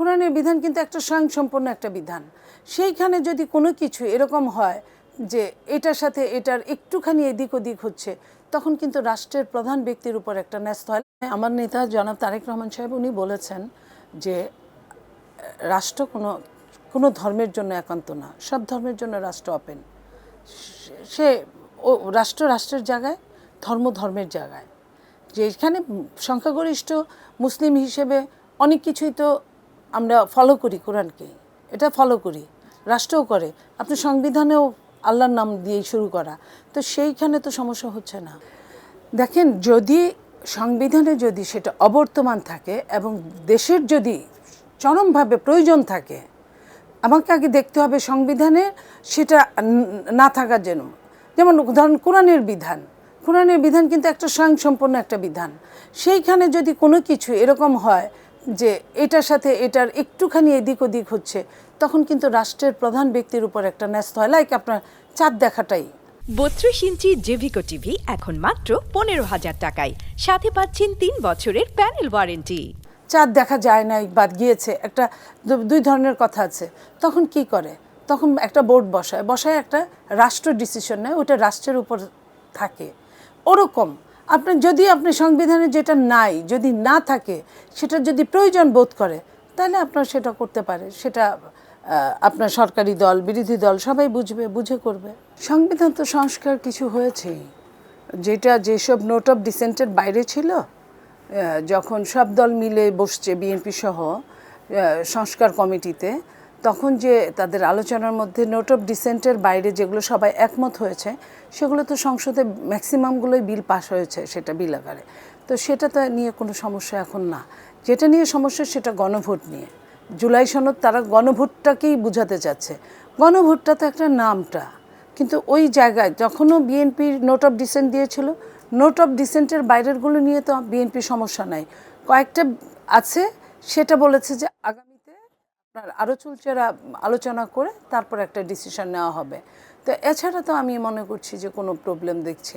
কোরআনের বিধান কিন্তু একটা স্বয়ংসম্পূর্ণ একটা বিধান। সেইখানে যদি কোনো কিছু এরকম হয় যে এটার সাথে এটার একটুখানি এদিক ওদিক হচ্ছে, তখন কিন্তু রাষ্ট্রের প্রধান ব্যক্তির উপর একটা ন্যস্ত হয়। আমার নেতা জনাব তারেক রহমান সাহেব উনি বলেছেন যে রাষ্ট্র কোনো ধর্মের জন্য একান্ত না, সব ধর্মের জন্য রাষ্ট্র ওপেন। সে রাষ্ট্রের জায়গায়, ধর্ম ধর্মের জায়গায়। যে এখানে সংখ্যাগরিষ্ঠ মুসলিম হিসেবে অনেক কিছুই তো আমরা ফলো করি, কোরআনকে এটা ফলো করি, রাষ্ট্রও করে। আপনি সংবিধানেও আল্লাহর নাম দিয়েই শুরু করা, তো সেইখানে তো সমস্যা হচ্ছে না। দেখেন, যদি সংবিধানে যদি সেটা অবর্তমান থাকে এবং দেশের যদি চরমভাবে প্রয়োজন থাকে, আমাকে আগে দেখতে হবে সংবিধানে সেটা না থাকার জন্য। যেমন ধরুন কোরআনের বিধান কিন্তু একটা স্বয়ংসম্পূর্ণ একটা বিধান। সেইখানে যদি কোনো কিছু এরকম হয় যে এটার সাথে এটার একটুখানি এদিক ওদিক হচ্ছে, তখন কিন্তু রাষ্ট্রের প্রধান ব্যক্তির উপর একটা ন্যস্ত হয়। লাইক আপনার চাঁদ দেখাটাই। 32 ইঞ্চি জেভিকো টিভি এখন মাত্র 15,000 টাকায়, সাথে পাচ্ছেন 3 বছরের প্যানেল ওয়ারেন্টি। চাঁদ দেখা যায় না, বাদ গিয়েছে, একটা দুই ধরনের কথা আছে। তখন কি করে? তখন একটা বোর্ড বসায় একটা রাষ্ট্র ডিসিশন নেয়, ওটা রাষ্ট্রের উপর থাকে। ওরকম আপনি সংবিধানে যেটা নাই, যদি না থাকে, সেটা যদি প্রয়োজন বোধ করে, তাহলে আপনার সেটা করতে পারে। সেটা আপনার সরকারি দল, বিরোধী দল সবাই বুঝে করবে। সংবিধান তো সংস্কার কিছু হয়েছেই, যেসব নোট অফ ডিসেন্টের বাইরে ছিল, যখন সব দল মিলে বসছে বিএনপি সহ সংস্কার কমিটিতে, তখন যে তাদের আলোচনার মধ্যে নোট অফ ডিসেন্টের বাইরে যেগুলো সবাই একমত হয়েছে, সেগুলো তো সংসদে ম্যাক্সিমামগুলোই বিল পাস হয়েছে, সেটা বিল আকারে। তো সেটা তো নিয়ে কোনো সমস্যা এখন না। যেটা নিয়ে সমস্যা সেটা গণভোট নিয়ে। জুলাই সনদ তারা গণভোটটাকেই বুঝাতে চাচ্ছে। গণভোটটা তো একটা নামটা, কিন্তু ওই জায়গায় যখনও বিএনপির নোট অফ ডিসেন্ট দিয়েছিল, নোট অফ ডিসেন্টের বাইরেরগুলো নিয়ে তো বিএনপির সমস্যা নাই। কয়েকটা আছে, সেটা বলেছে যে আগামীতে আপনার আরও চুলচেরা আলোচনা করে তারপর একটা ডিসিশন নেওয়া হবে। তো এছাড়া তো আমি মনে করছি যে কোনো প্রবলেম দেখছি।